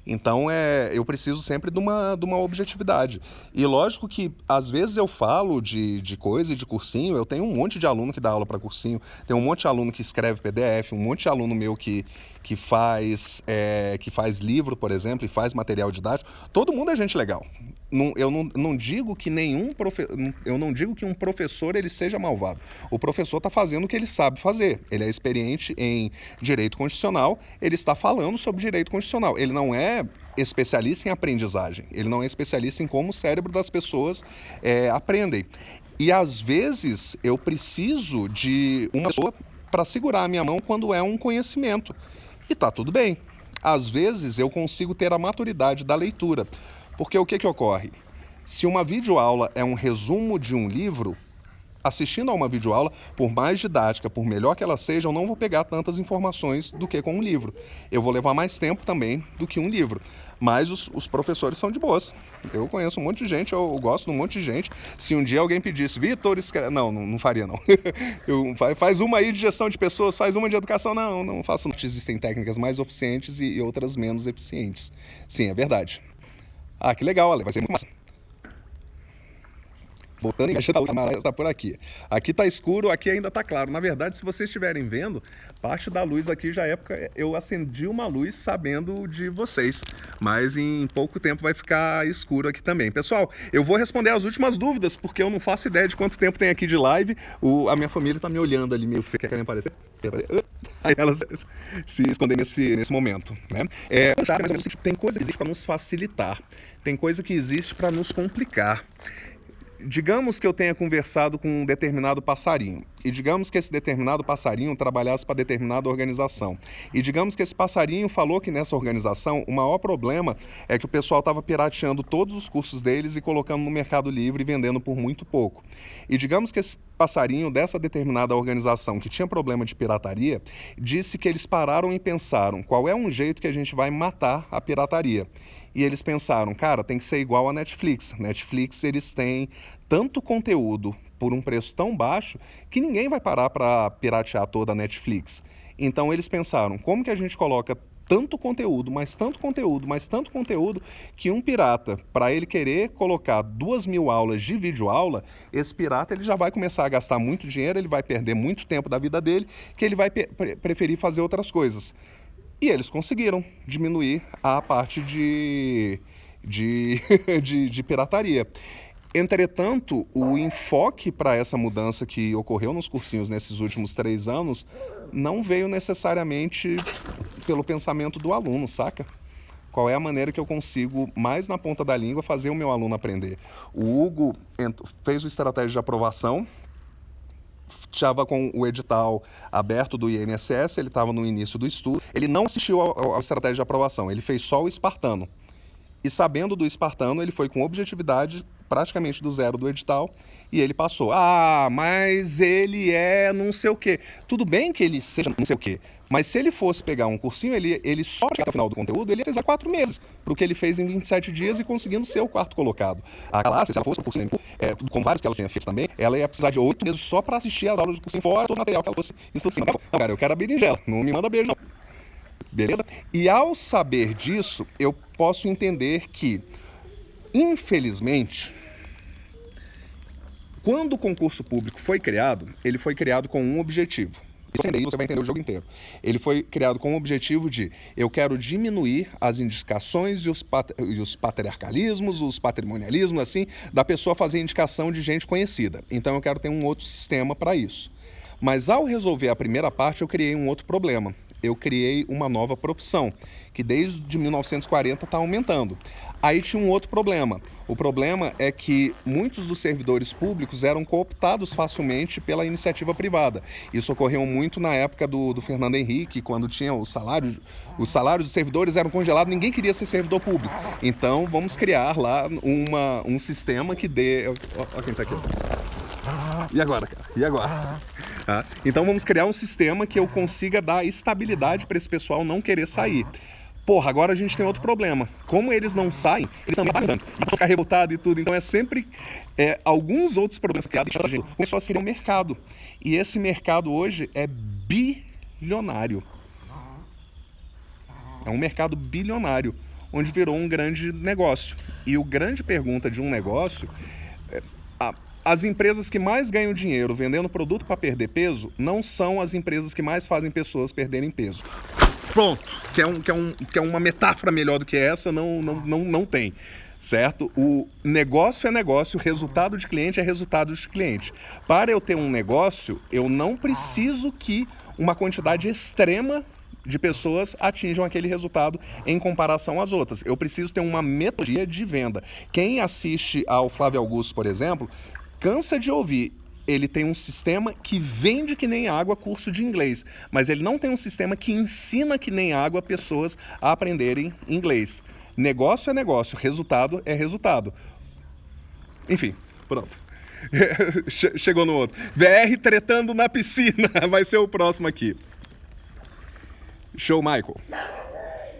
Então, eu preciso sempre de uma objetividade. E lógico que, às vezes, eu falo de coisa e de cursinho, eu tenho um monte de aluno que dá aula para cursinho, tem um monte de aluno que escreve PDF, um monte de aluno meu que faz livro, por exemplo, e faz material didático. Todo mundo é gente legal. Eu não digo que eu não digo que um professor ele seja malvado. O professor está fazendo o que ele sabe fazer. Ele é experiente em direito constitucional, ele está falando sobre direito constitucional. Ele não é especialista em aprendizagem. Ele não é especialista em como o cérebro das pessoas aprendem. E às vezes eu preciso de uma pessoa para segurar a minha mão quando é um conhecimento. E tá tudo bem. Às vezes eu consigo ter a maturidade da leitura. Porque o que ocorre? Se uma videoaula é um resumo de um livro, assistindo a uma videoaula, por mais didática, por melhor que ela seja, eu não vou pegar tantas informações do que com um livro. Eu vou levar mais tempo também do que um livro. Mas os professores são de boas. Eu conheço um monte de gente, eu gosto de um monte de gente. Se um dia alguém pedisse, Vitor, escreve... Não faria não. Faz uma aí de gestão de pessoas, faz uma de educação. Não faço não. Existem técnicas mais eficientes e outras menos eficientes. Sim, é verdade. Ah, que legal, Ale, vai ser muito massa. Voltando e a Camarada está por aqui. Aqui está escuro, aqui ainda está claro. Na verdade, se vocês estiverem vendo, parte da luz aqui já é porque eu acendi uma luz sabendo de vocês. Mas em pouco tempo vai ficar escuro aqui também. Pessoal, eu vou responder as últimas dúvidas, porque eu não faço ideia de quanto tempo tem aqui de live. A minha família está me olhando ali, meio feio, querem aparecer. Aí elas se escondem nesse momento, né? Tem coisa que existe para nos facilitar. Tem coisa que existe para nos complicar. Digamos que eu tenha conversado com um determinado passarinho, e digamos que esse determinado passarinho trabalhasse para determinada organização, e digamos que esse passarinho falou que nessa organização o maior problema é que o pessoal estava pirateando todos os cursos deles e colocando no Mercado Livre e vendendo por muito pouco. E digamos que esse passarinho dessa determinada organização que tinha problema de pirataria, disse que eles pararam e pensaram, qual é um jeito que a gente vai matar a pirataria? E eles pensaram, cara, tem que ser igual a Netflix. Netflix, eles têm tanto conteúdo por um preço tão baixo que ninguém vai parar para piratear toda a Netflix. Então eles pensaram, como que a gente coloca tanto conteúdo, mas tanto conteúdo, mas tanto conteúdo, que um pirata, para ele querer colocar 2.000 aulas de videoaula, esse pirata ele já vai começar a gastar muito dinheiro, ele vai perder muito tempo da vida dele, que ele vai preferir fazer outras coisas. E eles conseguiram diminuir a parte de pirataria. Entretanto, o enfoque para essa mudança que ocorreu nos cursinhos nesses últimos 3 anos não veio necessariamente pelo pensamento do aluno, saca? Qual é a maneira que eu consigo, mais na ponta da língua, fazer o meu aluno aprender? O Hugo fez o estratégia de aprovação, estava com o edital aberto do INSS, ele estava no início do estudo, ele não assistiu à estratégia de aprovação, ele fez só o espartano. E sabendo do espartano, ele foi com objetividade praticamente do zero do edital e ele passou. Ah, mas ele é não sei o quê. Tudo bem que ele seja não sei o quê, mas se ele fosse pegar um cursinho, ele só chegar até o final do conteúdo, ele ia precisar 4 meses, porque ele fez em 27 dias e conseguindo ser o 4º colocado. A classe, se ela fosse um cursinho, com vários que ela tinha feito também, ela ia precisar de 8 meses só para assistir as aulas do cursinho fora todo o material que ela fosse instrução. Não, cara, eu quero a berinjela, não me manda beijo não. Beleza? E ao saber disso, eu posso entender que, infelizmente, quando o concurso público foi criado, ele foi criado com um objetivo. E daí você vai entender o jogo inteiro. Ele foi criado com o objetivo de eu quero diminuir as indicações e os patriarcalismos, os patrimonialismos, assim, da pessoa fazer indicação de gente conhecida. Então eu quero ter um outro sistema para isso. Mas ao resolver a primeira parte, eu criei um outro problema. Eu criei uma nova profissão, que desde 1940 está aumentando. Aí tinha um outro problema. O problema é que muitos dos servidores públicos eram cooptados facilmente pela iniciativa privada. Isso ocorreu muito na época do Fernando Henrique, quando tinha os salários dos servidores eram congelados, ninguém queria ser servidor público. Então vamos criar lá um sistema que dê... Olha quem está aqui. E agora, cara? E agora? Então vamos criar um sistema que eu consiga dar estabilidade para esse pessoal não querer sair. Porra, agora a gente tem outro problema. Como eles não saem, eles também estão pagando. E ficar revoltado e tudo. Então é sempre alguns outros problemas criados para a gente. Começou a ser um mercado. E esse mercado hoje é bilionário. É um mercado bilionário, onde virou um grande negócio. E o grande pergunta de um negócio é, as empresas que mais ganham dinheiro vendendo produto para perder peso não são as empresas que mais fazem pessoas perderem peso. Pronto, que é uma metáfora melhor do que essa, não tem, certo? O negócio é negócio, o resultado de cliente é resultado de cliente. Para eu ter um negócio, eu não preciso que uma quantidade extrema de pessoas atinjam aquele resultado em comparação às outras. Eu preciso ter uma metodologia de venda. Quem assiste ao Flávio Augusto, por exemplo, cansa de ouvir. Ele tem um sistema que vende que nem água curso de inglês, mas ele não tem um sistema que ensina que nem água pessoas a aprenderem inglês. Negócio é negócio, resultado é resultado. Enfim, pronto. Chegou no outro. VR tretando na piscina, vai ser o próximo aqui. Show, Michael.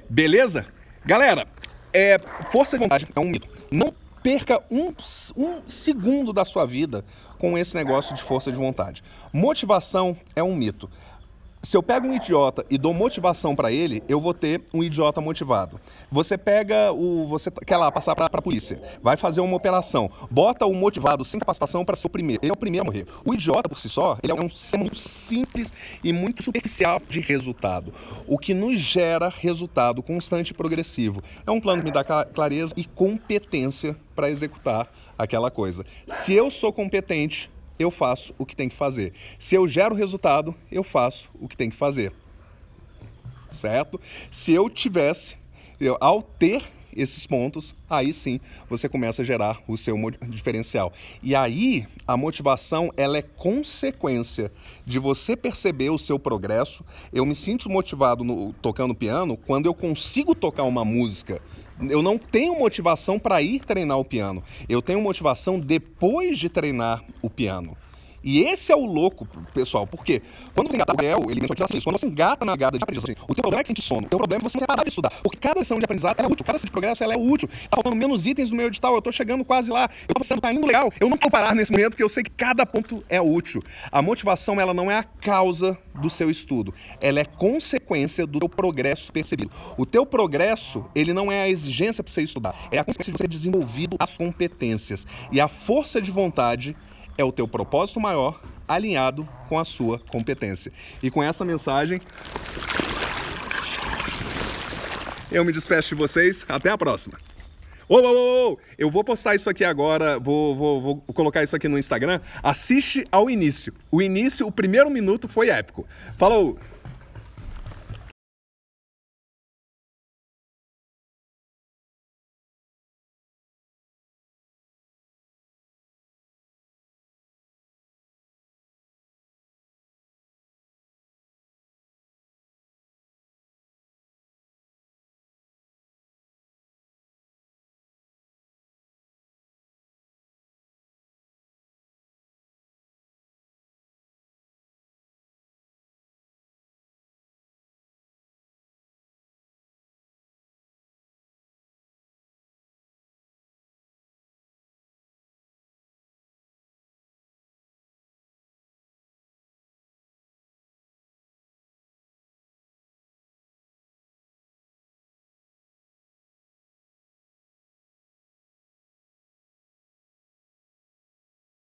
Beleza? Galera, força de vontade é um mito. Não perca um segundo da sua vida com esse negócio de força de vontade. Motivação é um mito. Se eu pego um idiota e dou motivação para ele, eu vou ter um idiota motivado. Você pega você quer lá passar para a polícia, vai fazer uma operação, bota o motivado sem capacitação para ser o primeiro. Ele é o primeiro a morrer. O idiota por si só, ele é um sistema muito simples e muito superficial de resultado. O que nos gera resultado constante e progressivo é um plano que me dá clareza e competência para executar aquela coisa. Se eu sou competente, eu faço o que tem que fazer. Se eu gero resultado, eu faço o que tem que fazer. Certo? Se eu tivesse, ao ter esses pontos, aí sim você começa a gerar o seu diferencial. E aí a motivação, ela é consequência de você perceber o seu progresso. Eu me sinto motivado tocando piano quando eu consigo tocar uma música. Eu não tenho motivação para ir treinar o piano. Eu tenho motivação depois de treinar o piano. E esse é o louco, pessoal, porque quando você engata o Gabriel, ele mencionou aqui, quando você engata na gada de aprendizagem, o teu problema é que sentir sono, o teu problema é você não parar de estudar, porque cada sessão de aprendizado é útil, cada sessão de progresso ela é útil, tá faltando menos itens no meu edital, eu tô chegando quase lá, eu tô pensando, tá indo legal, eu não vou parar nesse momento, porque eu sei que cada ponto é útil. A motivação, ela não é a causa do seu estudo, ela é consequência do teu progresso percebido. O teu progresso, ele não é a exigência para você estudar, é a consequência de você ter desenvolvido as competências. E a força de vontade é o teu propósito maior alinhado com a sua competência. E com essa mensagem, eu me despeço de vocês. Até a próxima. Eu vou postar isso aqui agora, vou colocar isso aqui no Instagram. Assiste ao início. O primeiro minuto foi épico. Falou!